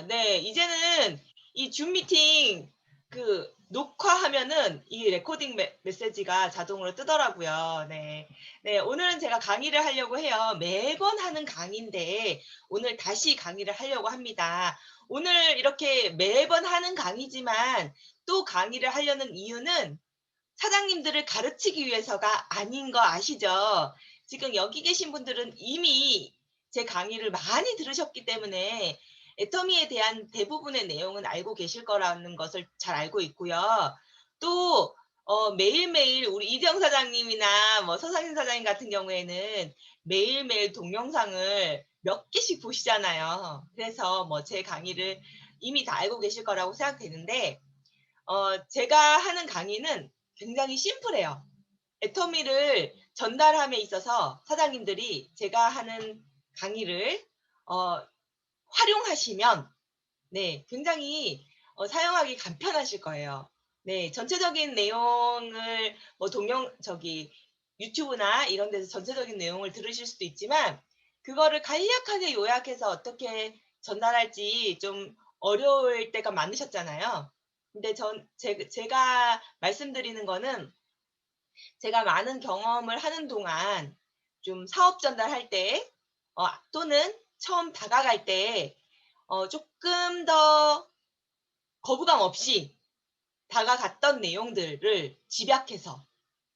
네. 이제는 이 줌 미팅 녹화하면은 이 레코딩 메시지가 자동으로 뜨더라고요. 네. 네. 오늘은 제가 강의를 하려고 해요. 매번 하는 강의인데 오늘 다시 강의를 하려고 합니다. 오늘 이렇게 매번 하는 강의지만 또 강의를 하려는 이유는 사장님들을 가르치기 위해서가 아닌 거 아시죠? 지금 여기 계신 분들은 이미 제 강의를 많이 들으셨기 때문에 애터미에 대한 대부분의 내용은 알고 계실 거라는 것을 잘 알고 있고요. 또 매일매일 우리 이정 사장님이나 뭐 서상인 사장님 같은 경우에는 매일매일 동영상을 몇 개씩 보시잖아요. 그래서 뭐 제 강의를 이미 다 알고 계실 거라고 생각되는데 제가 하는 강의는 굉장히 심플해요. 애터미를 전달함에 있어서 사장님들이 제가 하는 강의를 어 활용하시면 네 굉장히 사용하기 간편하실 거예요. 네. 전체적인 내용을 뭐 유튜브나 이런 데서 전체적인 내용을 들으실 수도 있지만 그거를 간략하게 요약해서 어떻게 전달할지 좀 어려울 때가 많으셨잖아요. 근데 제가 말씀드리는 거는 제가 많은 경험을 하는 동안 좀 사업 전달할 때 또는 처음 다가갈 때 쪼끔 더 거부감 없이 다가갔던 내용들을 집약해서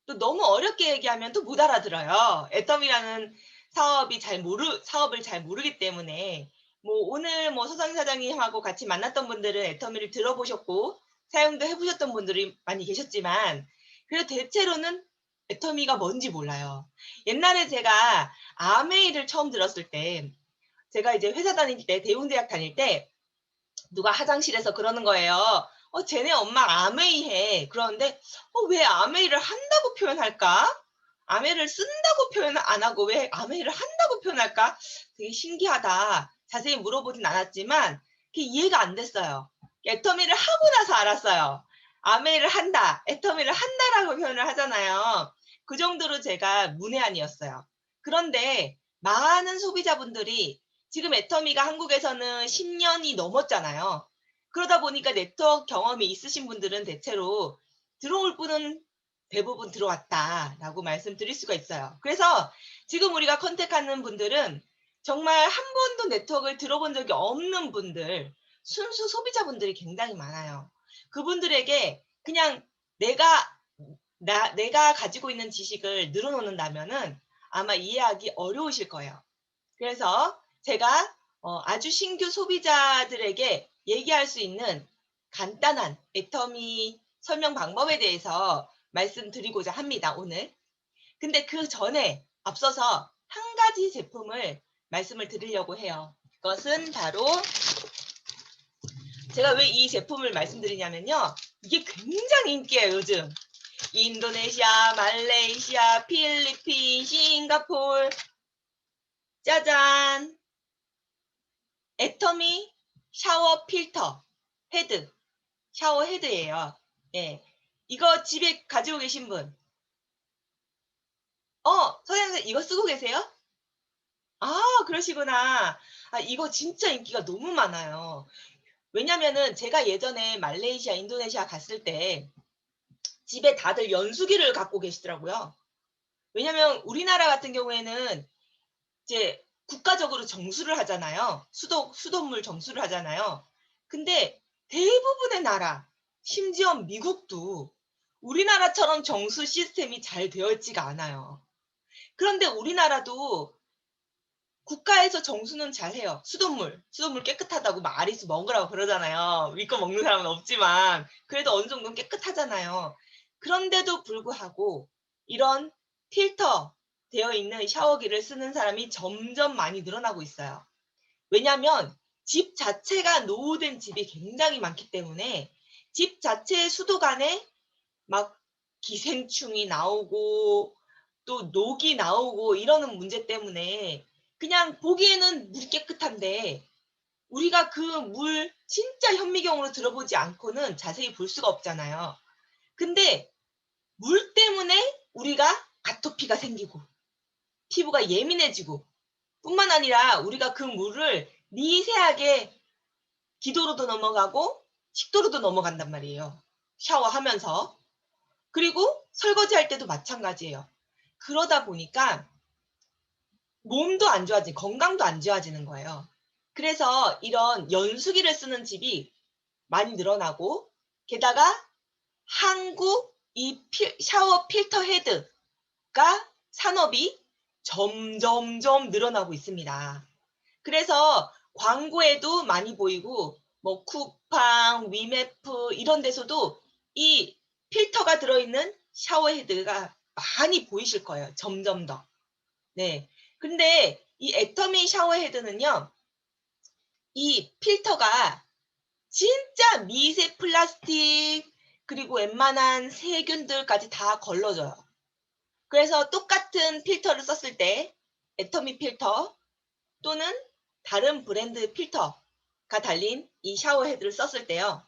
또 너무 어렵게 얘기하면 또 못 알아들어요. 애텀이라는 사업을 잘 모르기 때문에 뭐 오늘 뭐 서상희 사장님하고 같이 만났던 분들은 애터미를 들어보셨고 사용도 해 보셨던 분들이 많이 계셨지만 그래도 대체로는 애터미가 뭔지 몰라요. 옛날에 제가 아메이를 처음 들었을 때 제가 이제 회사 다닐 때 대웅대학 다닐 때 누가 화장실에서 그러는 거예요. 쟤네 엄마 아메이 해." 그러는데 왜 아메이를 한다고 표현할까? 아메이를 쓴다고 표현 안 하고 왜 아메이를 한다고 표현할까? 되게 신기하다. 자세히 물어보진 않았지만 그게 이해가 안 됐어요. 애터미를 하고 나서 알았어요. 아메이를 한다, 애터미를 한다라고 표현을 하잖아요. 그 정도로 제가 문외한이었어요. 그런데 많은 소비자분들이 지금 애터미가 한국에서는 10 년이 넘었잖아요. 그러다 보니까 네트워크 경험이 있으신 분들은 대체로 "들어올 분은 대부분 들어왔다."라고 말씀드릴 수가 있어요. 그래서 지금 우리가 컨택하는 분들은 정말 한 번도 네트워크를 들어본 적이 없는 분들, 순수 소비자분들이 굉장히 많아요. 그분들에게 그냥 내가 내가 가지고 있는 지식을 늘어놓는다면은 아마 이해하기 어려우실 거예요. 그래서 제가 아주 신규 소비자들에게 얘기할 수 있는 간단한 애터미 설명 방법에 대해서 말씀드리고자 합니다, 오늘. 근데 그전에 앞서서 한 가지 제품을 말씀을 드리려고 해요. 그것은 바로 제가 왜 이 제품을 말씀드리냐면요. 이게 굉장히 인기예요, 요즘. 인도네시아, 말레이시아, 필리핀, 싱가포르 짜잔. 애터미 샤워 필터 헤드, 샤워 헤드예요. 예. 이거 집에 가지고 계신 분. 선생님 이거 쓰고 계세요? 그러시구나. 이거 진짜 인기가 너무 많아요. 왜냐면은 제가 예전에 말레이시아, 인도네시아 갔을 때 집에 다들 연수기를 갖고 계시더라고요. 왜냐면 우리나라 같은 경우에는 이제 국가적으로 정수를 하잖아요. 수돗물 정수를 하잖아요. 근데 대부분의 나라, 심지어 미국도 우리나라처럼 정수 시스템이 잘 되어 있지가 않아요. 그런데 우리나라도 국가에서 정수는 잘해요. 수돗물 깨끗하다고 막 아리수 먹으라고 그러잖아요. 믿고 먹는 사람은 없지만 그래도 어느 정도는 깨끗하잖아요. 그런데도 불구하고 이런 필터 되어 있는 샤워기를 쓰는 사람이 점점 많이 늘어나고 있어요. 왜냐하면 집 자체가 노후된 집이 굉장히 많기 때문에 집 자체의 수도관에 막 기생충이 나오고 또 녹이 나오고 이러는 문제 때문에 그냥 보기에는 물이 깨끗한데 우리가 그 물 진짜 현미경으로 들어보지 않고는 자세히 볼 수가 없잖아요. 근데 물 때문에 우리가 아토피가 생기고 피부가 예민해지고 뿐만 아니라 우리가 그 물을 미세하게 기도로도 넘어가고 식도로도 넘어간단 말이에요. 샤워하면서. 그리고 설거지할 때도 마찬가지예요. 그러다 보니까 몸도 안 좋아지고 건강도 안 좋아지는 거예요. 그래서 이런 연수기를 쓰는 집이 많이 늘어나고, 게다가 한국 이 샤워 필터 헤드가 산업이 점점점 늘어나고 있습니다. 그래서 광고에도 많이 보이고 뭐 쿠팡, 위메프 이런 데서도 이 필터가 들어있는 샤워 헤드가 많이 보이실 거예요. 점점 더. 네. 근데 이 애터미 샤워 헤드는요, 이 필터가 진짜 미세 플라스틱 그리고 웬만한 세균들까지 다 걸러져요. 그래서 똑같은 필터를 썼을 때 애터미 필터 또는 다른 브랜드 필터가 달린 이 샤워 헤드를 썼을 때요,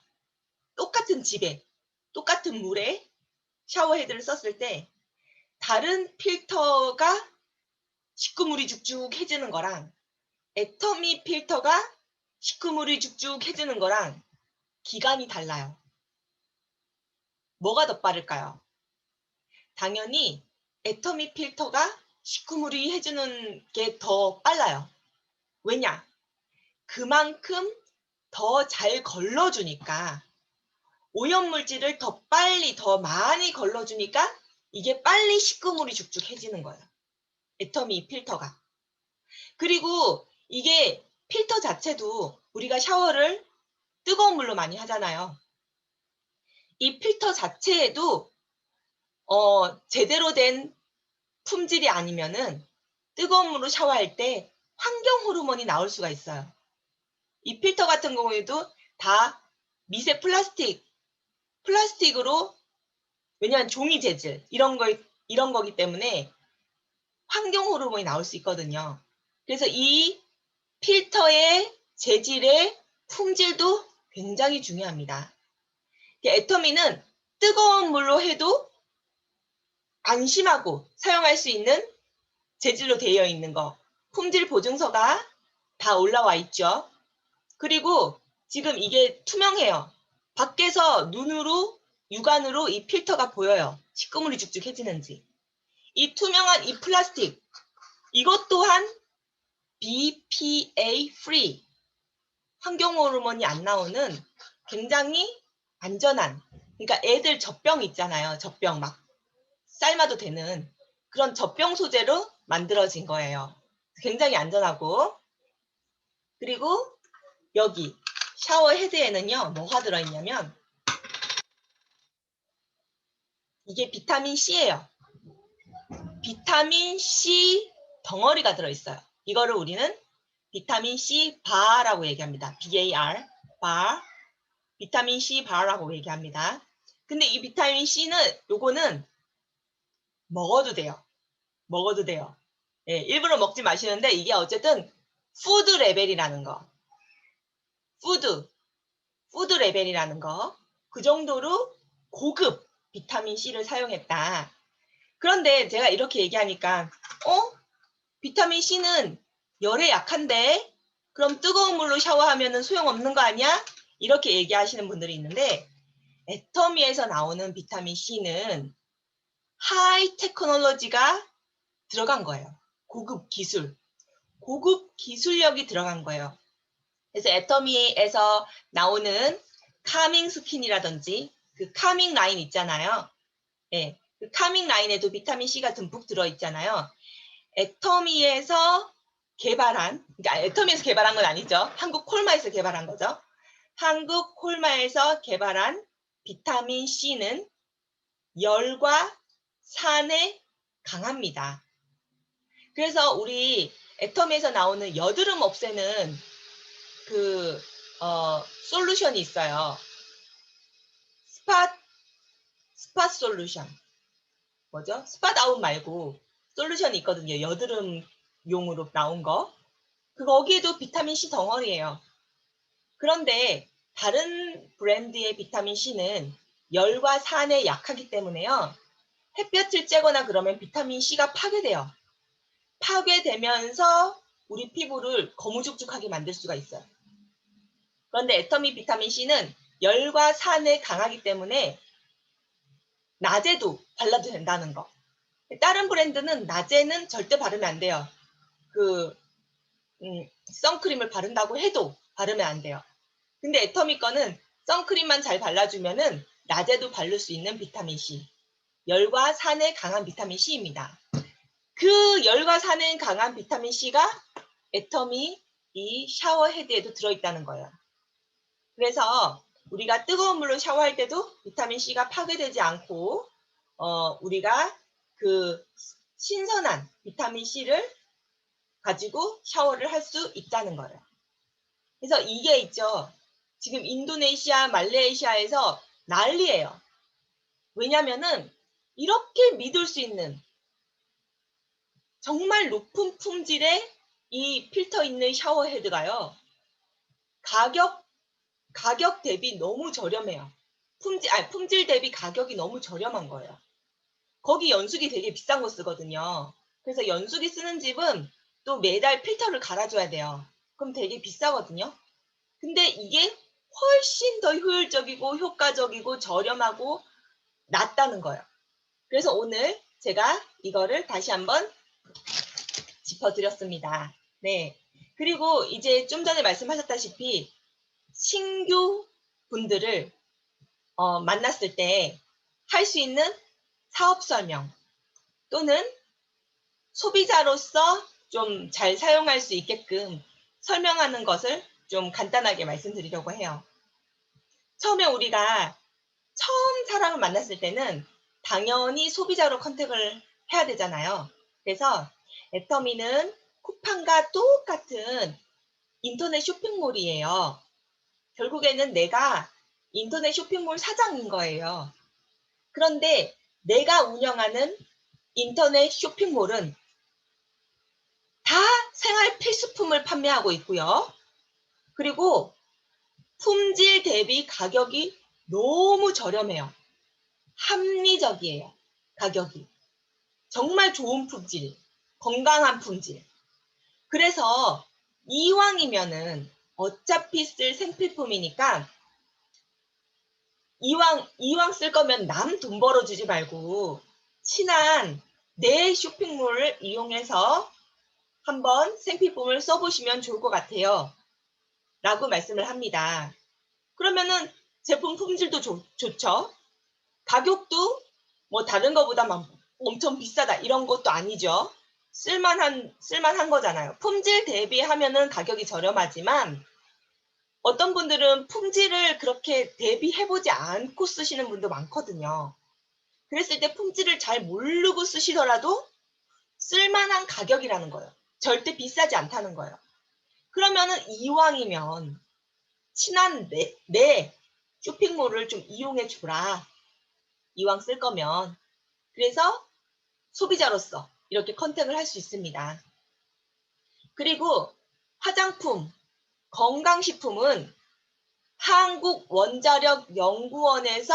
똑같은 집에 똑같은 물에 샤워 헤드를 썼을 때 다른 필터가 식구물이 죽죽해지는 거랑 애터미 필터가 식구물이 죽죽해지는 거랑 기간이 달라요. 뭐가 더 빠를까요? 당연히 애터미 필터가 식구물이 해주는 게 더 빨라요. 왜냐? 그만큼 더 잘 걸러주니까, 오염물질을 더 빨리 더 많이 걸러주니까 이게 빨리 식구물이 죽죽해지는 거예요. 애터미 필터가. 그리고 이게 필터 자체도 우리가 샤워를 뜨거운 물로 많이 하잖아요. 이 필터 자체에도 제대로 된 품질이 아니면은 뜨거운 물로 샤워할 때 환경 호르몬이 나올 수가 있어요. 이 필터 같은 경우에도 다 미세 플라스틱으로, 왜냐하면 종이 재질 이런 거기 때문에 환경 호르몬이 나올 수 있거든요. 그래서 이 필터의 재질의 품질도 굉장히 중요합니다. 애터미는 뜨거운 물로 해도 안심하고 사용할 수 있는 재질로 되어 있는 거, 품질 보증서가 다 올라와 있죠. 그리고 지금 이게 투명해요. 밖에서 눈으로, 육안으로 이 필터가 보여요. 식구물이 죽죽해지는지. 이 투명한 이 플라스틱, 이것 또한 BPA free, 환경 호르몬이 안 나오는 굉장히 안전한, 그러니까 애들 젖병 있잖아요. 젖병 막 삶아도 되는 그런 젖병 소재로 만들어진 거예요. 굉장히 안전하고. 그리고 여기 샤워 헤드에는요, 뭐가 들어있냐면 이게 비타민 C예요. 비타민 C 덩어리가 들어있어요. 이거를 우리는 비타민 C 바라고 얘기합니다. BAR, 바, 비타민 C 바라고 얘기합니다. 근데 이 비타민 C는 요거는 먹어도 돼요. 먹어도 돼요. 예, 일부러 먹지 마시는데 이게 어쨌든 푸드 레벨이라는 거. 푸드 레벨이라는 거. 그 정도로 고급 비타민 C를 사용했다. 그런데 제가 이렇게 얘기하니까 비타민 C는 열에 약한데 그럼 뜨거운 물로 샤워하면 소용없는 거 아니야? 이렇게 얘기하시는 분들이 있는데, 애터미에서 나오는 비타민 C는 하이 테크놀로지가 들어간 거예요. 고급 기술력이 들어간 거예요. 그래서 애터미에서 나오는 카밍 스킨이라든지 그 카밍 라인 있잖아요. 예, 그 카밍 라인에도 비타민 C가 듬뿍 들어있잖아요. 애터미에서 개발한, 그러니까 애터미에서 개발한 건 아니죠. 한국 콜마에서 개발한 거죠. 한국 콜마에서 개발한 비타민 C는 열과 산에 강합니다. 그래서 우리 애터미에서 나오는 여드름 없애는 그 솔루션이 있어요. 스팟 솔루션. 뭐죠? 스팟 아웃 말고 솔루션이 있거든요. 여드름용으로 나온 거. 거기에도 비타민 C 덩어리예요. 그런데 다른 브랜드의 비타민 C는 열과 산에 약하기 때문에요. 햇볕을 쬐거나 그러면 비타민 C가 파괴돼요. 파괴되면서 우리 피부를 거무죽죽하게 만들 수가 있어요. 그런데 애터미 비타민 C는 열과 산에 강하기 때문에 낮에도 발라도 된다는 거. 다른 브랜드는 낮에는 절대 바르면 안 돼요. 선크림을 바른다고 해도 바르면 안 돼요. 근데 애터미 거는 선크림만 잘 발라주면은 낮에도 바를 수 있는 비타민 C. 열과 산에 강한 비타민 C입니다. 그 열과 산에 강한 비타민 C가 애터미 이 샤워 헤드에도 들어있다는 거예요. 그래서 우리가 뜨거운 물로 샤워할 때도 비타민 C가 파괴되지 않고 우리가 그 신선한 비타민 C를 가지고 샤워를 할 수 있다는 거예요. 그래서 이게 있죠. 지금 인도네시아, 말레이시아에서 난리예요. 왜냐면은 이렇게 믿을 수 있는 정말 높은 품질의 이 필터 있는 샤워 헤드가요. 가격 대비 너무 저렴해요. 품질 대비 가격이 너무 저렴한 거예요. 거기 연수기 되게 비싼 거 쓰거든요. 그래서 연수기 쓰는 집은 또 매달 필터를 갈아줘야 돼요. 그럼 되게 비싸거든요. 근데 이게 훨씬 더 효율적이고 효과적이고 저렴하고 낫다는 거예요. 그래서 오늘 제가 이거를 다시 한번 짚어드렸습니다. 네. 그리고 이제 좀 전에 말씀하셨다시피 신규 분들을 만났을 때 할 수 있는 사업 설명 또는 소비자로서 좀 잘 사용할 수 있게끔 설명하는 것을 좀 간단하게 말씀드리려고 해요. 처음에 우리가 처음 사람을 만났을 때는 당연히 소비자로 컨택을 해야 되잖아요. 그래서 애터미는 쿠팡과 똑같은 인터넷 쇼핑몰이에요. 결국에는 내가 인터넷 쇼핑몰 사장인 거예요. 그런데 내가 운영하는 인터넷 쇼핑몰은 다 생활 필수품을 판매하고 있고요. 그리고 품질 대비 가격이 너무 저렴해요. 합리적이에요. 가격이. 정말 좋은 품질, 건강한 품질. 그래서 이왕이면은 어차피 쓸 생필품이니까 이왕 쓸 거면 남 돈 벌어주지 말고 친한 내 쇼핑몰을 이용해서 한번 생필품을 써보시면 좋을 것 같아요. 라고 말씀을 합니다. 그러면은 제품 품질도 좋죠. 가격도 뭐 다른 거보다 막 엄청 비싸다 이런 것도 아니죠. 쓸만한 거잖아요. 품질 대비하면은 가격이 저렴하지만 어떤 분들은 품질을 그렇게 대비해보지 않고 쓰시는 분도 많거든요. 그랬을 때 품질을 잘 모르고 쓰시더라도 쓸만한 가격이라는 거예요. 절대 비싸지 않다는 거예요. 그러면은 이왕이면 친한 내 쇼핑몰을 좀 이용해 주라. 이왕 쓸 거면. 그래서 소비자로서 이렇게 컨택을 할 수 있습니다. 그리고 화장품, 건강식품은 한국원자력연구원에서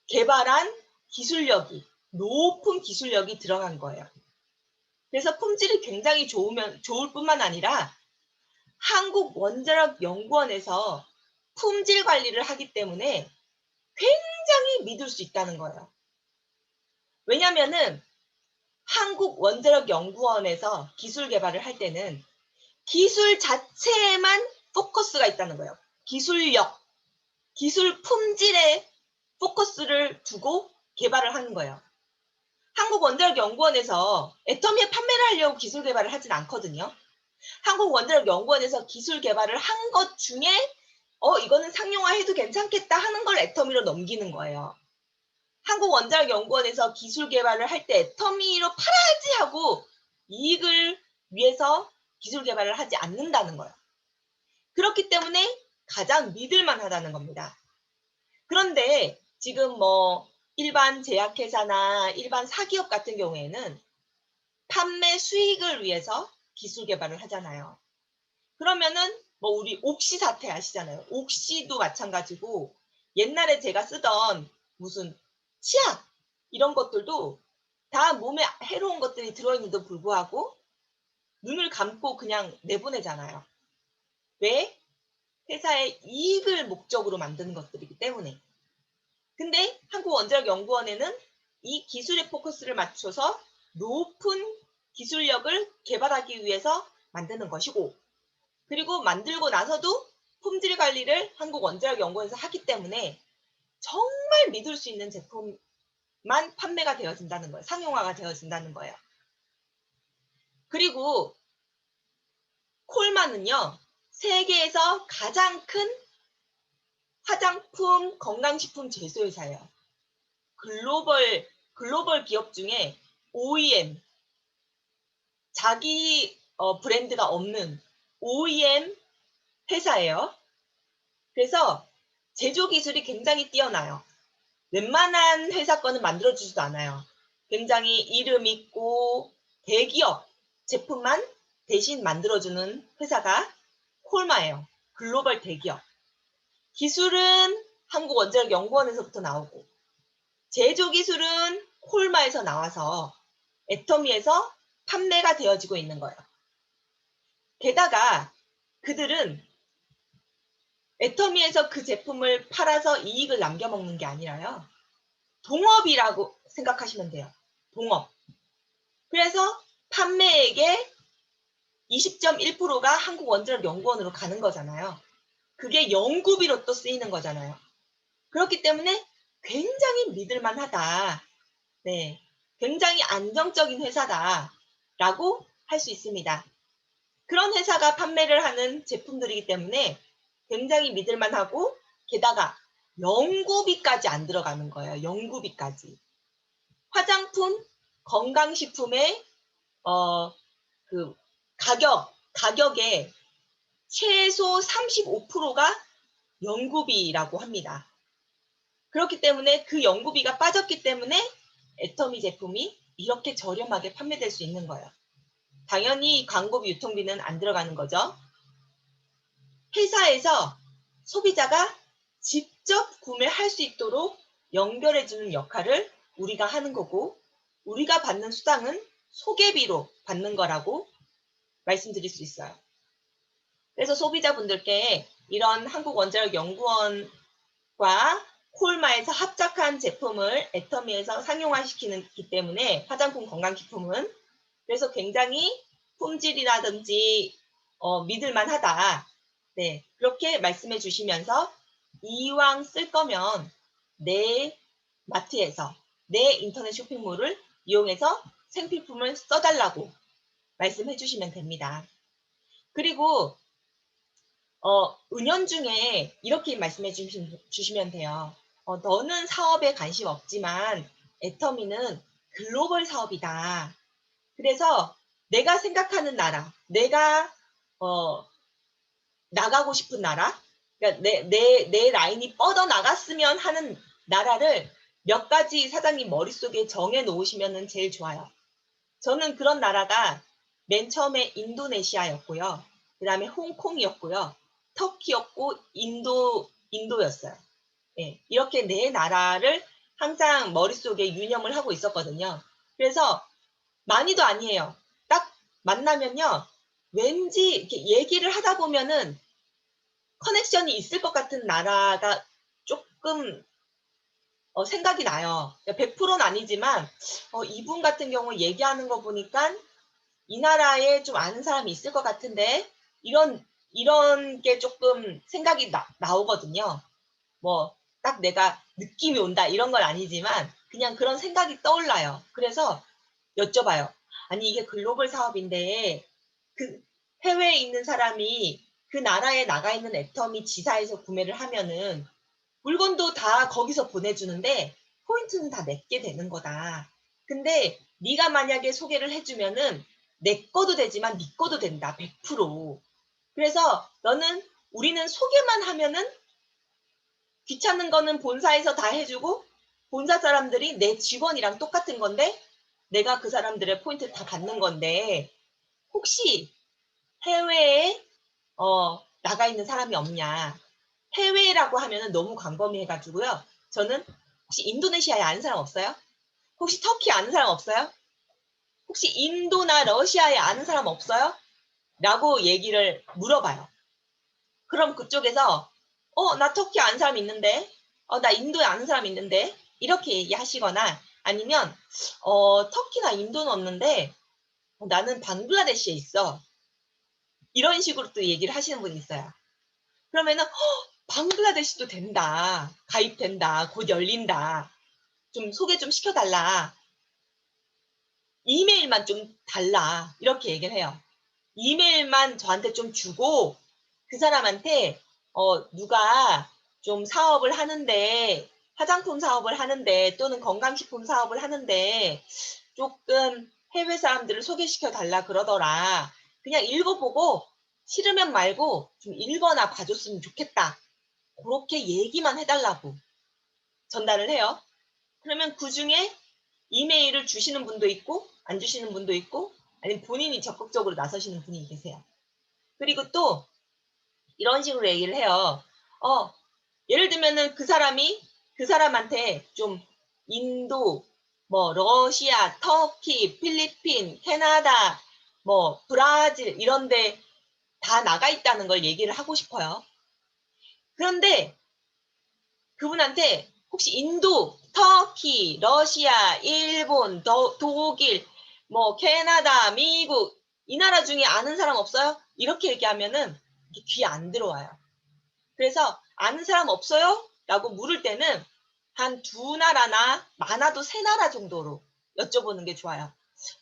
개발한 높은 기술력이 들어간 거예요. 그래서 품질이 굉장히 좋을 뿐만 아니라 한국원자력연구원에서 품질 관리를 하기 때문에 굉장히 믿을 수 있다는 거예요. 왜냐면은 한국원자력연구원에서 기술 개발을 할 때는 기술 자체에만 포커스가 있다는 거예요. 기술력, 기술 품질에 포커스를 두고 개발을 하는 거예요. 한국원자력연구원에서 애터미에 판매를 하려고 기술 개발을 하진 않거든요. 한국원자력연구원에서 기술 개발을 한 것 중에 이거는 상용화해도 괜찮겠다 하는 걸 애터미로 넘기는 거예요. 한국원자력연구원에서 기술 개발을 할 때 애터미로 팔아야지 하고 이익을 위해서 기술 개발을 하지 않는다는 거예요. 그렇기 때문에 가장 믿을만하다는 겁니다. 그런데 지금 뭐 일반 제약회사나 일반 사기업 같은 경우에는 판매 수익을 위해서 기술 개발을 하잖아요. 그러면은 뭐 우리 옥시 사태 아시잖아요. 옥시도 마찬가지고 옛날에 제가 쓰던 무슨 치약 이런 것들도 다 몸에 해로운 것들이 들어있는데도 불구하고 눈을 감고 그냥 내보내잖아요. 왜? 회사의 이익을 목적으로 만드는 것들이기 때문에. 근데 한국원자력연구원에는 이 기술에 포커스를 맞춰서 높은 기술력을 개발하기 위해서 만드는 것이고, 그리고 만들고 나서도 품질 관리를 한국원자력연구원에서 하기 때문에 정말 믿을 수 있는 제품만 판매가 되어진다는 거예요. 상용화가 되어진다는 거예요. 그리고 콜마는요, 세계에서 가장 큰 화장품 건강식품 제조회사예요. 글로벌 기업 중에 OEM, 자기 브랜드가 없는 OEM 회사예요. 그래서 제조 기술이 굉장히 뛰어나요. 웬만한 회사 거는 만들어주지도 않아요. 굉장히 이름 있고 대기업 제품만 대신 만들어주는 회사가 콜마예요. 글로벌 대기업. 기술은 한국원자력연구원에서부터 나오고, 제조 기술은 콜마에서 나와서 애터미에서 판매가 되어지고 있는 거예요. 게다가 그들은 애터미에서 그 제품을 팔아서 이익을 남겨먹는 게 아니라요, 동업이라고 생각하시면 돼요. 동업. 그래서 판매액의 20.1%가 한국원자력연구원으로 가는 거잖아요. 그게 연구비로 또 쓰이는 거잖아요. 그렇기 때문에 굉장히 믿을만하다. 네, 굉장히 안정적인 회사다라고 할 수 있습니다. 그런 회사가 판매를 하는 제품들이기 때문에 굉장히 믿을만하고, 게다가 연구비까지 안 들어가는 거예요. 연구비까지. 화장품, 건강식품의 그 가격의 최소 35%가 연구비라고 합니다. 그렇기 때문에 그 연구비가 빠졌기 때문에 애터미 제품이 이렇게 저렴하게 판매될 수 있는 거예요. 당연히 광고비, 유통비는 안 들어가는 거죠. 회사에서 소비자가 직접 구매할 수 있도록 연결해주는 역할을 우리가 하는 거고, 우리가 받는 수당은 소개비로 받는 거라고 말씀드릴 수 있어요. 그래서 소비자분들께 이런 한국원자력연구원과 콜마에서 합작한 제품을 애터미에서 상용화시키기 때문에, 화장품 건강식품은, 그래서 굉장히 품질이라든지 믿을만하다. 네, 그렇게 말씀해 주시면서 이왕 쓸 거면 내 마트에서, 내 인터넷 쇼핑몰을 이용해서 생필품을 써달라고 말씀해 주시면 됩니다. 그리고 은연중에 이렇게 말씀해 주시면 돼요. 너는 사업에 관심 없지만 애터미는 글로벌 사업이다. 그래서 내가 생각하는 나라, 내가 나가고 싶은 나라, 그러니까 내 라인이 뻗어 나갔으면 하는 나라를 몇 가지 사장님 머릿속에 정해 놓으시면 제일 좋아요. 저는 그런 나라가 맨 처음에 인도네시아였고요. 그 다음에 홍콩이었고요. 터키였고 인도였어요. 예, 이렇게 네 나라를 항상 머릿속에 유념을 하고 있었거든요. 그래서 많이도 아니에요. 딱 만나면요, 왠지 이렇게 얘기를 하다 보면은 커넥션이 있을 것 같은 나라가 조금 생각이 나요. 100%는 아니지만 이분 같은 경우 얘기하는 거 보니까 이 나라에 좀 아는 사람이 있을 것 같은데, 이런 게 조금 생각이 나오거든요. 뭐 딱 내가 느낌이 온다 이런 건 아니지만 그냥 그런 생각이 떠올라요. 그래서 여쭤봐요. 아니, 이게 글로벌 사업인데 그 해외에 있는 사람이 그 나라에 나가 있는 애터미 지사에서 구매를 하면은 물건도 다 거기서 보내주는데 포인트는 다 내게 되는 거다. 근데 네가 만약에 소개를 해주면은 내 거도 되지만 네 거도 된다. 100%. 그래서 우리는 소개만 하면은 귀찮은 거는 본사에서 다 해주고, 본사 사람들이 내 직원이랑 똑같은 건데 내가 그 사람들의 포인트를 다 받는 건데, 혹시 해외에 나가 있는 사람이 없냐. 해외라고 하면은 너무 광범위해가지고요. 저는 혹시 인도네시아에 아는 사람 없어요? 혹시 터키 아는 사람 없어요? 혹시 인도나 러시아에 아는 사람 없어요? 라고 얘기를 물어봐요. 그럼 그쪽에서 나 터키 아는 사람 있는데, 나 인도에 아는 사람 있는데, 이렇게 얘기하시거나 아니면 터키나 인도는 없는데 나는 방글라데시에 있어. 이런 식으로 또 얘기를 하시는 분이 있어요. 그러면은 방글라데시도 된다. 가입된다. 곧 열린다. 좀 소개 좀 시켜달라. 이메일만 좀 달라. 이렇게 얘기를 해요. 이메일만 저한테 좀 주고 그 사람한테 누가 좀 사업을 하는데 화장품 사업을 하는데 또는 건강식품 사업을 하는데 조금 해외 사람들을 소개시켜 달라 그러더라. 그냥 읽어보고 싫으면 말고 좀 읽거나 봐줬으면 좋겠다. 그렇게 얘기만 해달라고 전달을 해요. 그러면 그중에 이메일을 주시는 분도 있고 안 주시는 분도 있고 아니면 본인이 적극적으로 나서시는 분이 계세요. 그리고 또 이런 식으로 얘기를 해요. 예를 들면은 그 사람이 그 사람한테 좀 인도, 뭐 러시아, 터키, 필리핀, 캐나다, 뭐 브라질 이런 데 다 나가 있다는 걸 얘기를 하고 싶어요. 그런데 그분한테 혹시 인도, 터키, 러시아, 일본, 독일, 뭐 캐나다, 미국 이 나라 중에 아는 사람 없어요? 이렇게 얘기하면은 귀에 안 들어와요. 그래서 아는 사람 없어요? 라고 물을 때는 한 두 나라나 많아도 세 나라 정도로 여쭤보는 게 좋아요.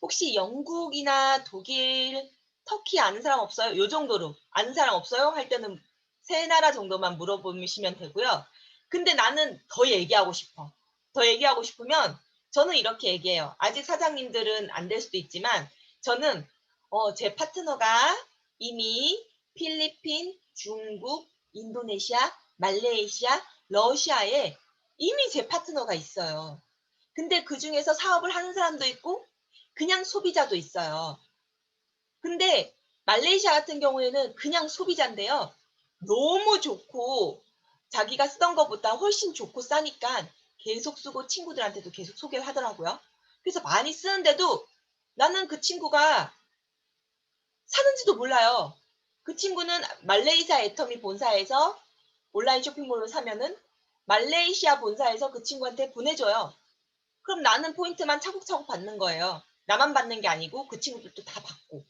혹시 영국이나 독일, 터키 아는 사람 없어요? 요 정도로 아는 사람 없어요? 할 때는 세 나라 정도만 물어보시면 되고요. 근데 나는 더 얘기하고 싶어. 더 얘기하고 싶으면 저는 이렇게 얘기해요. 아직 사장님들은 안 될 수도 있지만 저는 제 파트너가 이미 필리핀, 중국, 인도네시아, 말레이시아, 러시아에 이미 제 파트너가 있어요. 근데 그중에서 사업을 하는 사람도 있고 그냥 소비자도 있어요. 근데 말레이시아 같은 경우에는 그냥 소비자인데요. 너무 좋고 자기가 쓰던 것보다 훨씬 좋고 싸니까 계속 쓰고 친구들한테도 계속 소개를 하더라고요. 그래서 많이 쓰는데도 나는 그 친구가 사는지도 몰라요. 그 친구는 말레이시아 애터미 본사에서 온라인 쇼핑몰로 사면은 말레이시아 본사에서 그 친구한테 보내줘요. 그럼 나는 포인트만 차곡차곡 받는 거예요. 나만 받는 게 아니고 그 친구들도 다 받고.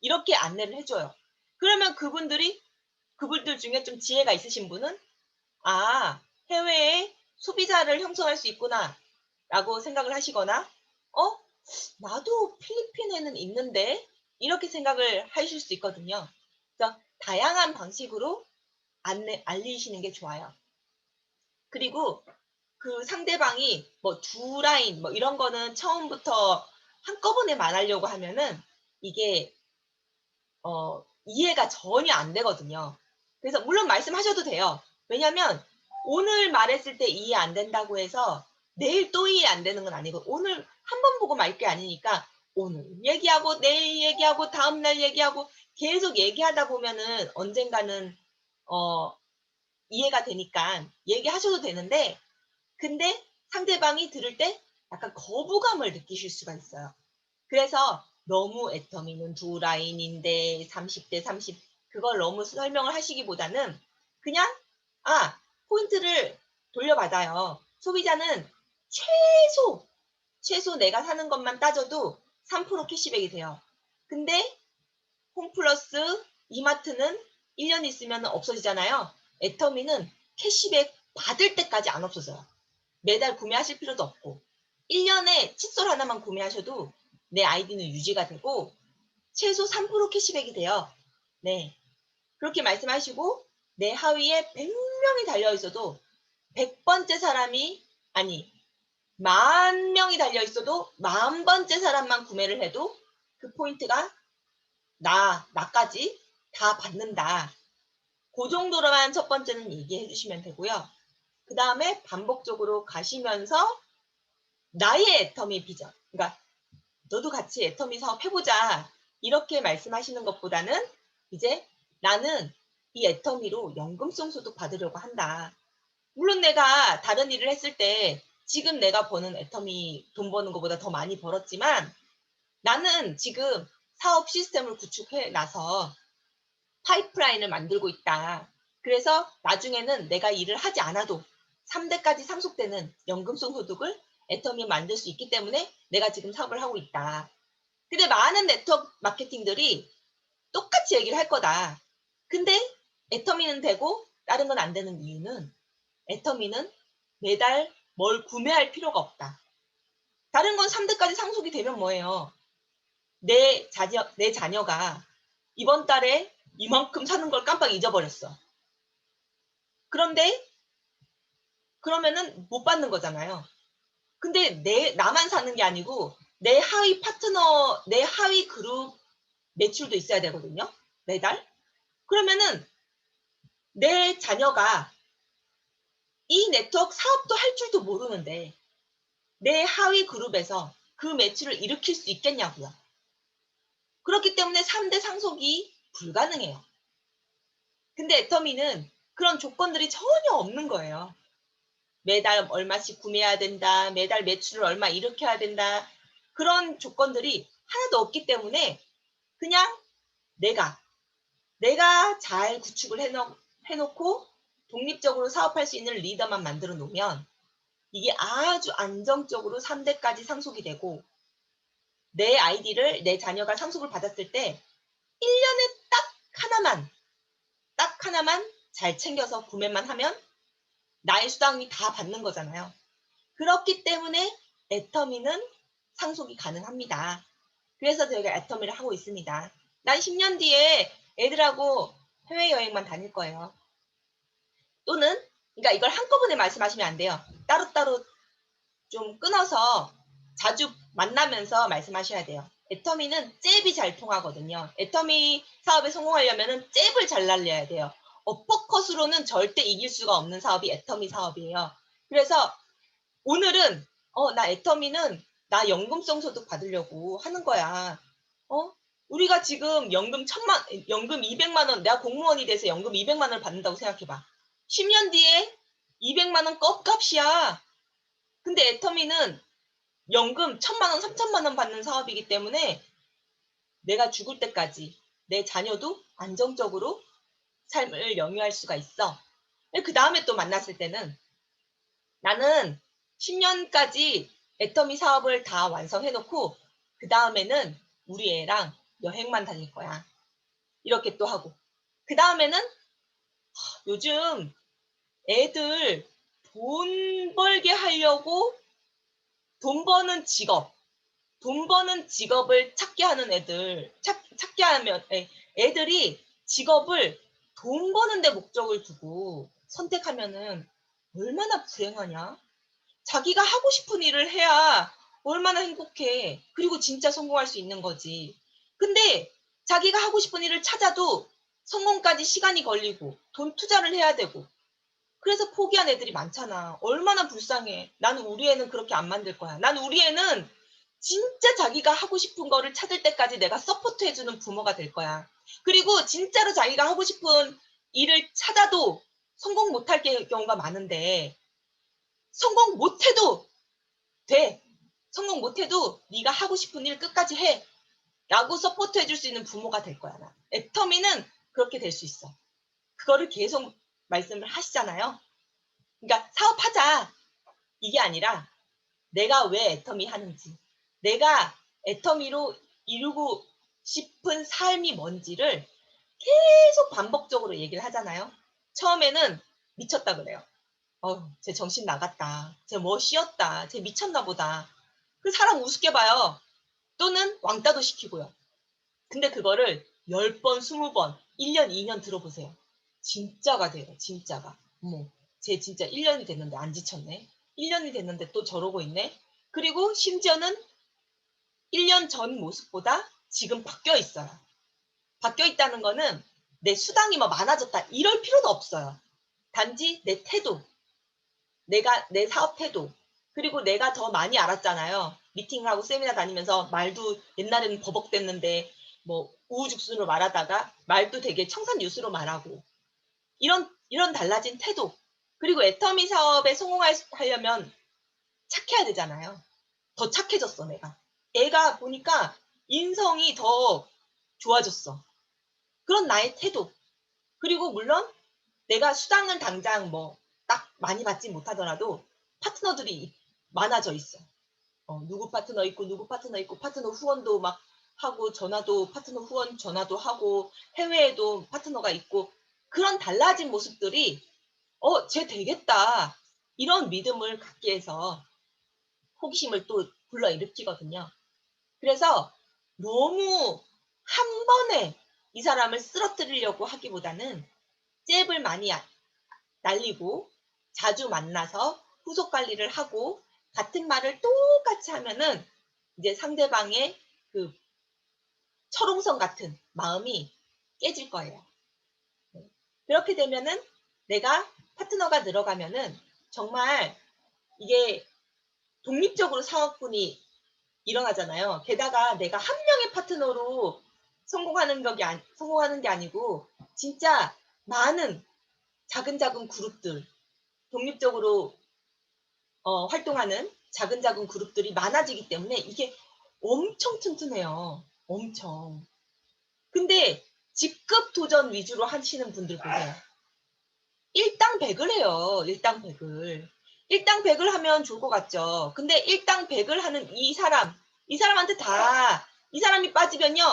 이렇게 안내를 해줘요. 그러면 그분들 중에 좀 지혜가 있으신 분은 아, 해외에 소비자를 형성할 수 있구나 라고 생각을 하시거나 어? 나도 필리핀에는 있는데 이렇게 생각을 하실 수 있거든요. 그래서 다양한 방식으로 알리시는 게 좋아요. 그리고 그 상대방이 뭐 두 라인 뭐 이런 거는 처음부터 한꺼번에 말하려고 하면은 이게 이해가 전혀 안 되거든요. 그래서 물론 말씀하셔도 돼요. 왜냐면 오늘 말했을 때 이해 안 된다고 해서 내일 또 이해 안 되는 건 아니고 오늘 한 번 보고 말 게 아니니까 오늘 얘기하고 내일 얘기하고 다음날 얘기하고 계속 얘기하다 보면은 언젠가는 어, 이해가 되니까 얘기하셔도 되는데 근데 상대방이 들을 때 약간 거부감을 느끼실 수가 있어요. 그래서 너무 애터미는 두 라인인데 30대 30 그걸 너무 설명을 하시기보다는 그냥 포인트를 돌려받아요. 소비자는 최소 내가 사는 것만 따져도 3% 캐시백이 돼요. 근데 홈플러스 이마트는 1년 있으면 없어지잖아요. 애터미는 캐시백 받을 때까지 안 없어져요. 매달 구매하실 필요도 없고 1년에 칫솔 하나만 구매하셔도 내 아이디는 유지가 되고 최소 3% 캐시백이 돼요. 네. 그렇게 말씀하시고 내 하위에 100명이 달려 있어도 100번째 사람이 아니 10,000명이 달려 있어도 10,000번째 사람만 구매를 해도 그 포인트가 나까지 다 받는다. 그 정도로만 첫 번째는 얘기해 주시면 되고요. 그 다음에 반복적으로 가시면서 나의 애터미 비전. 그러니까 너도 같이 애터미 사업 해보자. 이렇게 말씀하시는 것보다는 이제 나는 이 애터미로 연금성 소득 받으려고 한다. 물론 내가 다른 일을 했을 때 지금 내가 버는 애터미 돈 버는 것보다 더 많이 벌었지만 나는 지금 사업 시스템을 구축해 놔서 파이프라인을 만들고 있다. 그래서 나중에는 내가 일을 하지 않아도 3대까지 상속되는 연금성 소득을 애터미 만들 수 있기 때문에 내가 지금 사업을 하고 있다. 근데 많은 네트워크 마케팅들이 똑같이 얘기를 할 거다. 근데 애터미는 되고 다른 건 안 되는 이유는 애터미는 매달 뭘 구매할 필요가 없다. 다른 건 3대까지 상속이 되면 뭐예요? 내 자녀가 이번 달에 이만큼 사는 걸 깜빡 잊어버렸어. 그런데 그러면은 못 받는 거잖아요. 근데 나만 사는 게 아니고 내 하위 파트너, 내 하위 그룹 매출도 있어야 되거든요. 매달. 그러면은 내 자녀가 이 네트워크 사업도 할 줄도 모르는데 내 하위 그룹에서 그 매출을 일으킬 수 있겠냐고요. 그렇기 때문에 3대 상속이 불가능해요. 근데 애터미는 그런 조건들이 전혀 없는 거예요. 매달 얼마씩 구매해야 된다. 매달 매출을 얼마 일으켜야 된다. 그런 조건들이 하나도 없기 때문에 그냥 내가 잘 구축을 해놓고 독립적으로 사업할 수 있는 리더만 만들어 놓으면 이게 아주 안정적으로 3대까지 상속이 되고 내 아이디를 내 자녀가 상속을 받았을 때 1년에 딱 하나만 잘 챙겨서 구매만 하면 나의 수당이 다 받는 거잖아요. 그렇기 때문에 애터미는 상속이 가능합니다. 그래서 저희가 애터미를 하고 있습니다. 난 10년 뒤에 애들하고 해외여행만 다닐 거예요. 또는 그러니까 이걸 한꺼번에 말씀하시면 안 돼요. 따로따로 좀 끊어서 자주 만나면서 말씀하셔야 돼요. 애터미는 잽이 잘 통하거든요. 애터미 사업에 성공하려면 잽을 잘 날려야 돼요. 어퍼컷으로는 절대 이길 수가 없는 사업이 애터미 사업이에요. 그래서 오늘은 나 애터미는 나 연금성 소득 받으려고 하는 거야. 우리가 지금 연금 200만 원, 내가 공무원이 돼서 연금 200만 원을 받는다고 생각해봐. 10년 뒤에 200만 원 껌값이야. 근데 애터미는 연금 1,000만 원, 3,000만 원 받는 사업이기 때문에 내가 죽을 때까지 내 자녀도 안정적으로 삶을 영위할 수가 있어. 그 다음에 또 만났을 때는 나는 10년까지 애터미 사업을 다 완성해놓고 그 다음에는 우리 애랑 여행만 다닐 거야. 이렇게 또 하고. 그 다음에는 요즘 애들 돈 벌게 하려고 돈 버는 직업을 찾게 하는 찾게 하면 애들이 직업을 돈 버는 데 목적을 두고 선택하면은 얼마나 불행하냐? 자기가 하고 싶은 일을 해야 얼마나 행복해. 그리고 진짜 성공할 수 있는 거지. 근데 자기가 하고 싶은 일을 찾아도 성공까지 시간이 걸리고 돈 투자를 해야 되고 그래서 포기한 애들이 많잖아. 얼마나 불쌍해. 나는 우리 애는 그렇게 안 만들 거야. 난 우리 애는 진짜 자기가 하고 싶은 거를 찾을 때까지 내가 서포트 해주는 부모가 될 거야. 그리고 진짜로 자기가 하고 싶은 일을 찾아도 성공 못할 경우가 많은데 성공 못해도 돼. 성공 못해도 네가 하고 싶은 일 끝까지 해. 라고 서포트 해줄 수 있는 부모가 될 거야. 나. 애터미는 그렇게 될 수 있어. 그거를 계속 말씀을 하시잖아요. 그러니까 사업하자. 이게 아니라 내가 왜 애터미 하는지, 내가 애터미로 이루고 싶은 삶이 뭔지를 계속 반복적으로 얘기를 하잖아요. 처음에는 미쳤다 그래요. 쟤 정신 나갔다. 쟤 뭐 씌었다. 쟤 미쳤나 보다. 그 사람 우습게 봐요. 또는 왕따도 시키고요. 근데 그거를 10번, 20번, 1년, 2년 들어보세요. 진짜가 돼요. 진짜가. 어머, 쟤 진짜 1년이 됐는데 안 지쳤네. 1년이 됐는데 또 저러고 있네. 그리고 심지어는 1년 전 모습보다 지금 바뀌어 있어요. 바뀌어 있다는 거는 내 수당이 뭐 많아졌다. 이럴 필요도 없어요. 단지 내 태도, 내 사업 태도, 그리고 내가 더 많이 알았잖아요. 미팅하고 세미나 다니면서 말도 옛날에는 버벅댔는데 뭐 우후죽순으로 말하다가 말도 되게 청산유수로 말하고 이런 달라진 태도. 그리고 애터미 사업에 성공하려면 착해야 되잖아요. 더 착해졌어, 내가. 애가 보니까 인성이 더 좋아졌어. 그런 나의 태도. 그리고 물론 내가 수당은 당장 뭐 딱 많이 받지 못하더라도 파트너들이 많아져 있어. 누구 파트너 있고 누구 파트너 있고 파트너 후원도 막 하고 전화도 파트너 후원 전화도 하고 해외에도 파트너가 있고 그런 달라진 모습들이 쟤 되겠다. 이런 믿음을 갖게 해서 호기심을 또 불러일으키거든요. 그래서 너무 한 번에 이 사람을 쓰러뜨리려고 하기보다는 잽을 많이 날리고 자주 만나서 후속 관리를 하고 같은 말을 똑같이 하면은 이제 상대방의 그 철옹성 같은 마음이 깨질 거예요. 그렇게 되면은 내가 파트너가 늘어가면은 정말 이게 독립적으로 사업군이 일어나잖아요. 게다가 내가 한 명의 파트너로 성공하는 게 아니고 진짜 많은 작은 그룹들, 독립적으로 활동하는 작은 그룹들이 많아지기 때문에 이게 엄청 튼튼해요. 엄청. 근데 직급 도전 위주로 하시는 분들 보세요. 일당백을 해요. 일당백을. 일당백을 하면 좋을 것 같죠. 근데 일당백을 하는 이 사람한테 이 사람이 빠지면요.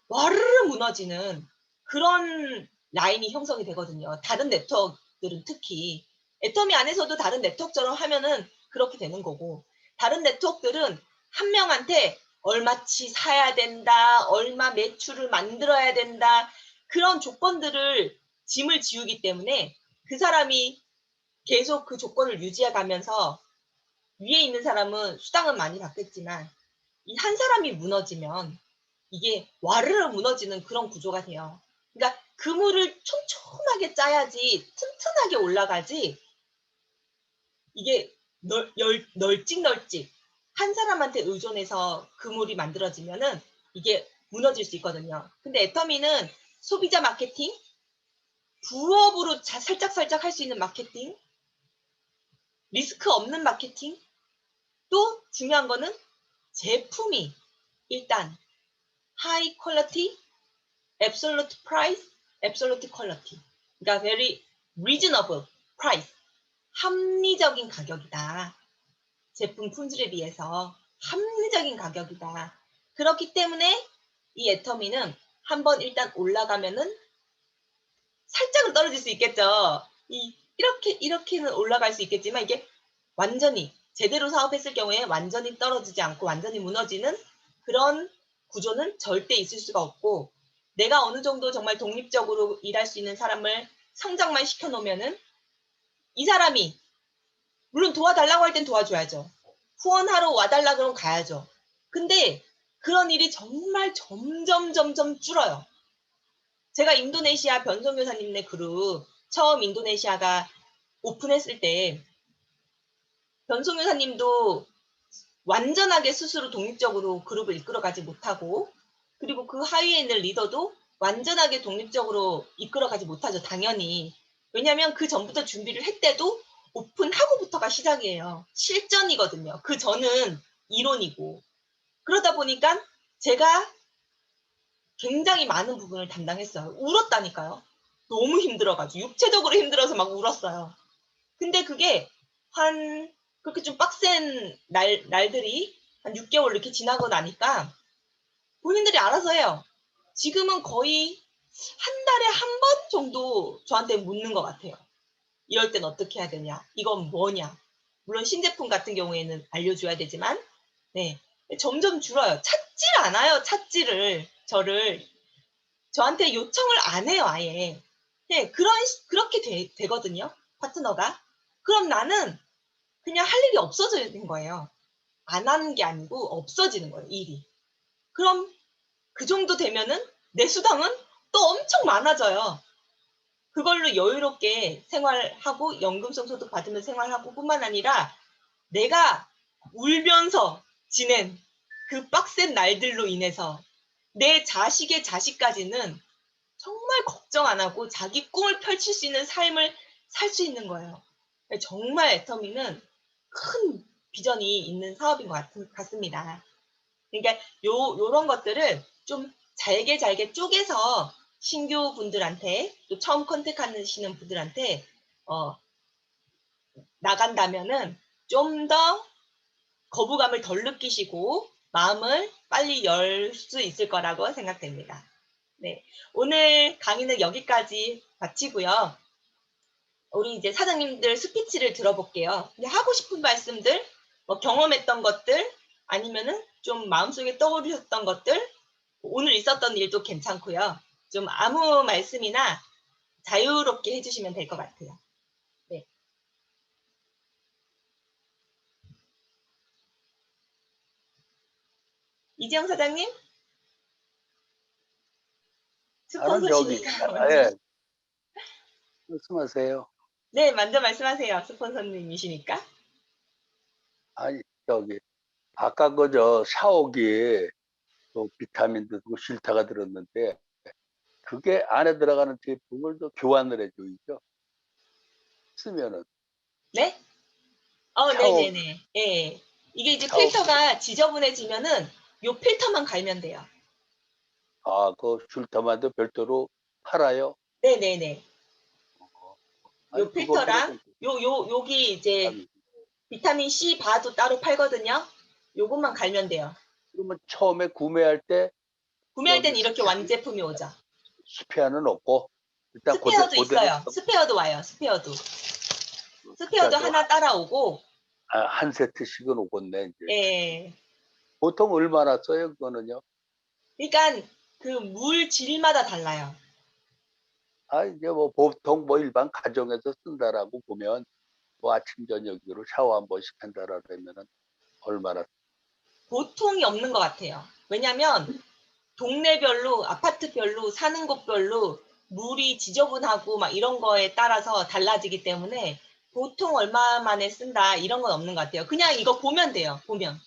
와르르 무너지는 그런 라인이 형성이 되거든요. 다른 네트워크들은 특히. 애터미 안에서도 다른 네트워크처럼 하면은 그렇게 되는 거고. 다른 네트워크들은 한 명한테 얼마치 사야 된다, 얼마 매출을 만들어야 된다, 그런 조건들을 짐을 지우기 때문에 그 사람이 계속 그 조건을 유지해 가면서 위에 있는 사람은 수당은 많이 받겠지만 이 한 사람이 무너지면 이게 와르르 무너지는 그런 구조가 돼요. 그러니까 그물을 촘촘하게 짜야지 튼튼하게 올라가지 이게 널찍널찍 한 사람한테 의존해서 그물이 만들어지면은 이게 무너질 수 있거든요. 근데 애터미는 소비자 마케팅, 부업으로 살짝살짝 할 수 있는 마케팅, 리스크 없는 마케팅, 또 중요한 거는 제품이 일단 high quality, absolute price, absolute quality. 그러니까 very reasonable price. 합리적인 가격이다. 제품 품질에 비해서 합리적인 가격이다. 그렇기 때문에 이 애터미는 한번 일단 올라가면은 살짝은 떨어질 수 있겠죠. 이렇게는 올라갈 수 있겠지만 이게 완전히 제대로 사업했을 경우에 완전히 떨어지지 않고 완전히 무너지는 그런 구조는 절대 있을 수가 없고 내가 어느 정도 정말 독립적으로 일할 수 있는 사람을 성장만 시켜놓으면은 이 사람이 물론 도와달라고 할 땐 도와줘야죠. 후원하러 와달라 그러면 가야죠. 근데 그런 일이 정말 점점 줄어요. 제가 인도네시아 변성교사님네 그룹 처음 인도네시아가 오픈했을 때 변성교사님도 완전하게 스스로 독립적으로 그룹을 이끌어가지 못하고 그리고 그 하위에 있는 리더도 완전하게 독립적으로 이끌어가지 못하죠. 당연히. 왜냐하면 그 전부터 준비를 했대도 오픈하고부터가 시작이에요. 실전이거든요. 그 전은 이론이고. 그러다 보니까 제가 굉장히 많은 부분을 담당했어요. 울었다니까요. 너무 힘들어가지고 육체적으로 힘들어서 막 울었어요. 근데 그게 한 그렇게 좀 빡센 날들이 한 6개월 이렇게 지나고 나니까 본인들이 알아서 해요. 지금은 거의 한 달에 한 번 정도 저한테 묻는 것 같아요. 이럴 땐 어떻게 해야 되냐? 이건 뭐냐? 물론 신제품 같은 경우에는 알려줘야 되지만, 네. 점점 줄어요. 찾질 않아요. 찾지를. 저한테 요청을 안 해요, 아예. 네, 그렇게 되거든요. 파트너가. 그럼 나는 그냥 할 일이 없어지는 거예요. 안 하는 게 아니고 없어지는 거예요, 일이. 그럼 그 정도 되면은 내 수당은 또 엄청 많아져요. 그걸로 여유롭게 생활하고 연금성 소득 받으면서 생활하고 뿐만 아니라 내가 울면서 지낸 그 빡센 날들로 인해서 내 자식의 자식까지는 정말 걱정 안 하고 자기 꿈을 펼칠 수 있는 삶을 살 수 있는 거예요. 정말 애터미는 큰 비전이 있는 사업인 것 같습니다. 그러니까 요런 것들을 좀 잘게 쪼개서 신규 분들한테 또 처음 컨택하시는 분들한테 나간다면은 좀 더 거부감을 덜 느끼시고 마음을 빨리 열 수 있을 거라고 생각됩니다. 네. 오늘 강의는 여기까지 마치고요. 우리 이제 사장님들 스피치를 들어볼게요. 근데 하고 싶은 말씀들, 뭐 경험했던 것들, 아니면은 좀 마음속에 떠오르셨던 것들, 오늘 있었던 일도 괜찮고요. 좀 아무 말씀이나 자유롭게 해주시면 될 것 같아요. 네. 이재영 사장님? 나는 저기, 스폰서시니까 먼저. 예, 말씀하세요. 네, 먼저 말씀하세요. 스폰서님이시니까. 아니, 저기, 아까 그저 샤워기에 또 비타민도 또 실타가 들었는데, 그게 안에 들어가는 제품을 또 교환을 해주죠. 쓰면은. 네? 샤워, 네네네. 예. 이게 이제 샤워, 필터가 지저분해지면은 요 필터만 갈면 돼요. 그 실타만도 별도로 팔아요. 네네네. 어, 아니, 요 그거 필터랑 들어보고. 여기 이제 비타민 C 바도 따로 팔거든요. 요것만 갈면 돼요. 그러면 처음에 구매할 때, 구매할 저기 땐 이렇게 완제품이 오죠. 스페어는 없고, 일단 스페어도 그대로 있어요. 스페어도 와요. 스페어도. 스페어도 스페어도 하나 따라오고, 한 세트씩은 오겠네, 이제. 예. 보통 얼마나 써요, 그거는요? 그러니까 그 물 질마다 달라요. 이제 뭐 보통 뭐 일반 가정에서 쓴다라고 보면 뭐 아침 저녁으로 샤워 한 번씩 한다라 그러면은 얼마나. 보통이 없는 것 같아요. 왜냐면 동네별로, 아파트별로, 사는 곳별로 물이 지저분하고 막 이런 거에 따라서 달라지기 때문에 보통 얼마 만에 쓴다 이런 건 없는 것 같아요. 그냥 이거 보면 돼요. 보면.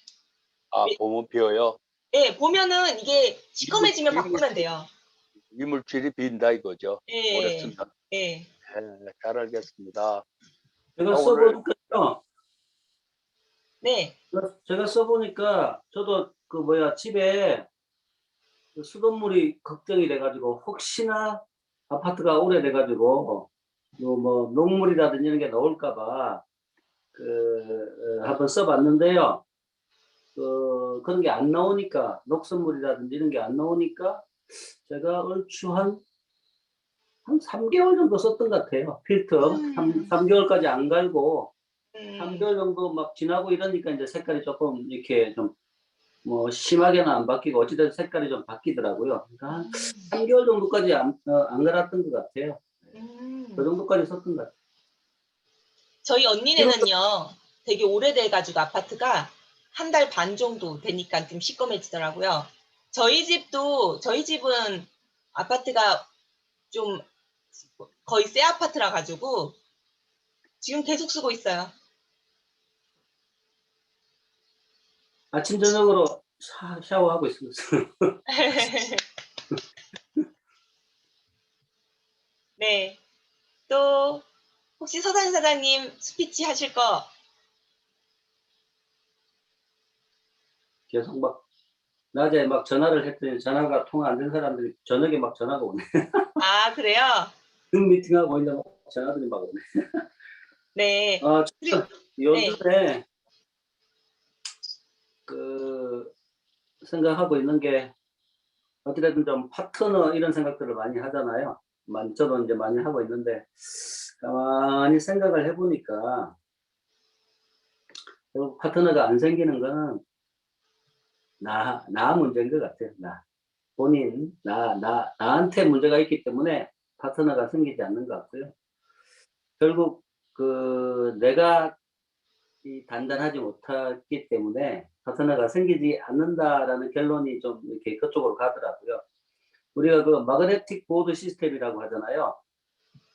보면 비어요. 예, 보면은 이게 이물 시커매지면 바꾸면 이물질 돼요. 이물질이 빈다 이거죠. 오래 예, 쓴다. 예. 잘 알겠습니다. 제가 오늘 써보니까요. 네, 제가 써보니까 저도 그 뭐야 집에 그 수돗물이 걱정이 돼가지고 혹시나 아파트가 오래돼가지고 뭐 녹물이라든지 이런 게 나올까봐 한번 써봤는데요. 그런 게 안 나오니까 녹슨물이라든지 이런 게 안 나오니까 제가 얼추 한 3개월 정도 썼던 것 같아요. 필터 3개월까지 안 갈고 3개월 정도 막 지나고 이러니까 이제 색깔이 조금 이렇게 좀 뭐 심하게는 안 바뀌고 어찌됐든 색깔이 좀 바뀌더라고요. 그러니까 한 3개월 정도까지 안 갈았던 것 같아요. 그 정도까지 썼던 것 같아요. 저희 언니네는요, 되게 오래돼가지고 아파트가 한 달 반 정도 되니까 좀 시꺼매지더라고요. 저희 집은 아파트가 좀 거의 새 아파트라 가지고 지금 계속 쓰고 있어요. 아침 저녁으로 샤워하고 있었어요. 네. 또 혹시 서산 사장님 스피치 하실 거? 계속 막 낮에 막 전화를 했더니 전화가 통화 안 된 사람들이 저녁에 막 전화가 오네. 아, 그래요? 줌 미팅하고 있는데 막 전화들이 막 오네. 네. 저는 네. 요즘에 그 생각하고 있는 게 어찌됐든 좀 파트너 이런 생각들을 많이 하잖아요. 저도 이제 많이 하고 있는데 가만히 생각을 해보니까 결국 파트너가 안 생기는 거는 나 문제인 것 같아요. 나한테 문제가 있기 때문에 파트너가 생기지 않는 것 같고요. 결국 내가 단단하지 못하기 때문에 파트너가 생기지 않는다라는 결론이 좀 이렇게 그쪽으로 가더라고요. 우리가 그 마그네틱 보드 시스템이라고 하잖아요.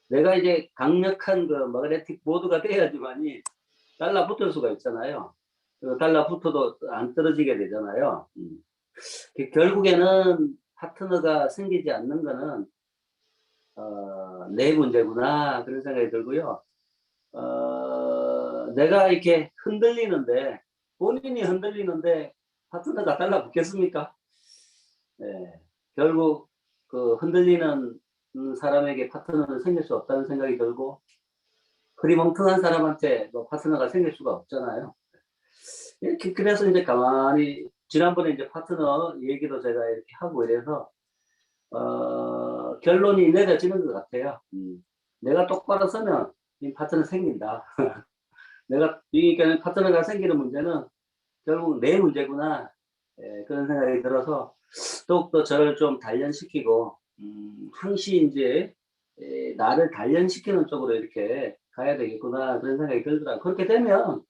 내가 이제 강력한 그 마그네틱 보드가 돼야지만이 달라붙을 수가 있잖아요. 달라붙어도 안 떨어지게 되잖아요. 결국에는 파트너가 생기지 않는 거는 내 문제구나 그런 생각이 들고요. 내가 이렇게 흔들리는데 본인이 흔들리는데 파트너가 달라붙겠습니까? 네. 결국 그 흔들리는 사람에게 파트너는 생길 수 없다는 생각이 들고 흐리멍텅한 사람한테 뭐 파트너가 생길 수가 없잖아요. 이렇게 그래서 이제 가만히 지난번에 이제 파트너 얘기도 제가 이렇게 하고 이래서 결론이 내려지는 것 같아요. 내가 똑바로 서면 이 파트너 생긴다. 내가 그러니까 파트너가 생기는 문제는 결국 내 문제구나. 예, 그런 생각이 들어서 더욱더 저를 좀 단련시키고 항시 이제 나를 단련시키는 쪽으로 이렇게 가야 되겠구나 그런 생각이 들더라고요. 그렇게 되면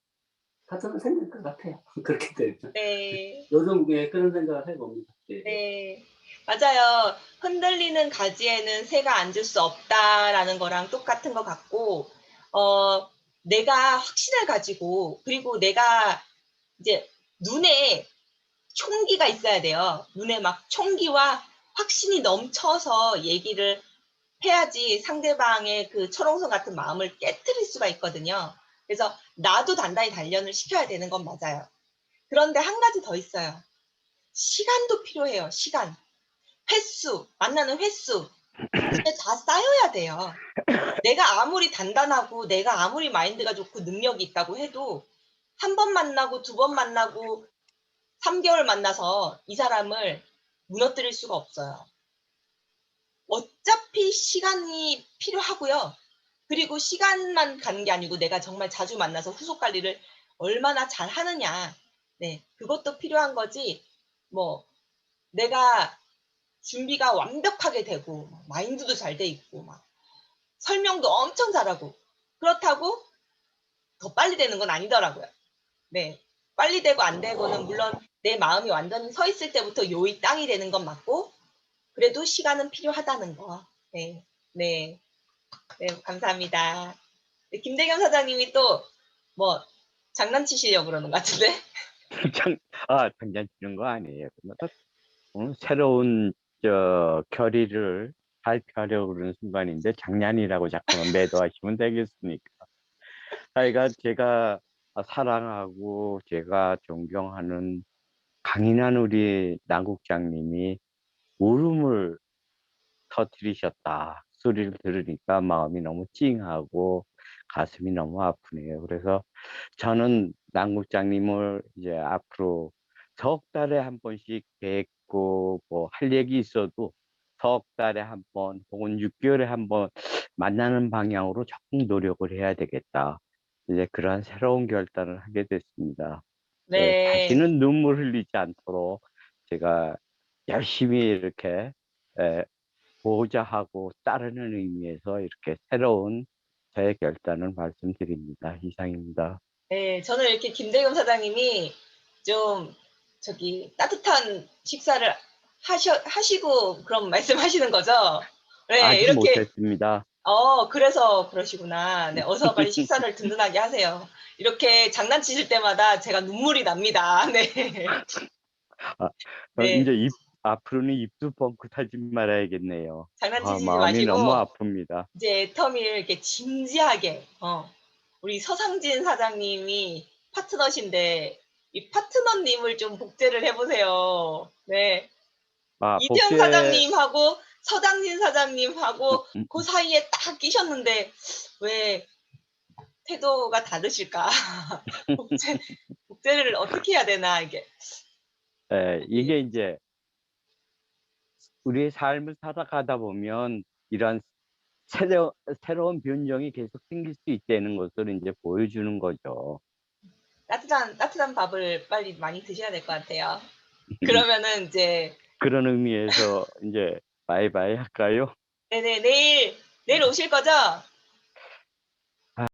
파트너 생길 것 같아요. 그렇게 되면. 네. 요즘 그런 생각을 해봅니다. 예. 네. 맞아요. 흔들리는 가지에는 새가 앉을 수 없다라는 거랑 똑같은 것 같고, 내가 확신을 가지고, 그리고 내가 이제 눈에 총기가 있어야 돼요. 눈에 막 총기와 확신이 넘쳐서 얘기를 해야지 상대방의 그 철옹성 같은 마음을 깨트릴 수가 있거든요. 그래서 나도 단단히 단련을 시켜야 되는 건 맞아요. 그런데 한 가지 더 있어요. 시간도 필요해요. 시간. 횟수, 만나는 횟수. 이게 다 쌓여야 돼요. 내가 아무리 단단하고 내가 아무리 마인드가 좋고 능력이 있다고 해도 한 번 만나고 두 번 만나고 3개월 만나서 이 사람을 무너뜨릴 수가 없어요. 어차피 시간이 필요하고요. 그리고 시간만 가는 게 아니고 내가 정말 자주 만나서 후속 관리를 얼마나 잘 하느냐. 네, 그것도 필요한 거지. 뭐 내가 준비가 완벽하게 되고 마인드도 잘 돼 있고 막 설명도 엄청 잘하고 그렇다고 더 빨리 되는 건 아니더라고요. 네, 빨리 되고 안 되고는 물론 내 마음이 완전히 서 있을 때부터 요이 땅이 되는 건 맞고 그래도 시간은 필요하다는 거. 네, 네, 네, 감사합니다. 네, 김대겸 사장님이 또 뭐 장난치시려고 그러는 것 같은데? 장난치는 거 아니에요. 새로운 결의를 발표하려고 그러는 순간인데 장난이라고 자꾸만 매도하시면 되겠습니까? 하여간 제가 사랑하고 제가 존경하는 강인한 우리 남국장님이 울음을 터뜨리셨다 소리를 들으니까 마음이 너무 찡하고 가슴이 너무 아프네요. 그래서 저는 남국장님을 이제 앞으로 석 달에 한 번씩 뵙고 뭐 할 얘기 있어도 석 달에 한 번 혹은 6개월에 한 번 만나는 방향으로 적극 노력을 해야 되겠다. 이제 그러한 새로운 결단을 하게 됐습니다. 예, 네, 다시는 눈물 흘리지 않도록 제가 열심히 이렇게 보호자하고 따르는 의미에서 이렇게 새로운 저의 결단을 말씀드립니다. 이상입니다. 네, 저는 이렇게 김대겸 사장님이 좀 저기 따뜻한 식사를 하시고 그런 말씀하시는 거죠? 네, 아직 이렇게 못했습니다. 그래서 그러시구나. 네, 어서 빨리 식사를 든든하게 하세요. 이렇게 장난치실 때마다 제가 눈물이 납니다. 네. 네, 이제 앞으로는 입도 뻥긋하지 말아야겠네요. 장난치시지 마음이 너무 마시고 아픕니다. 이제 터미를 이렇게 진지하게 우리 서상진 사장님이 파트너신데 이 파트너님을 좀 복제를 해보세요. 네. 이태영 복제, 사장님하고 서장진 사장님하고 그 사이에 딱 끼셨는데 왜 태도가 다르실까? 복제를 어떻게 해야 되나 이게. 이게 이제 우리의 삶을 살아가다 보면 이런 새로운 변경이 계속 생길 수 있다는 것을 이제 보여주는 거죠. 따뜻한 밥을 빨리 많이 드셔야 될 것 같아요. 그러면은 이제 그런 의미에서 이제 바이바이 할까요? 네네 내일 오실 거죠?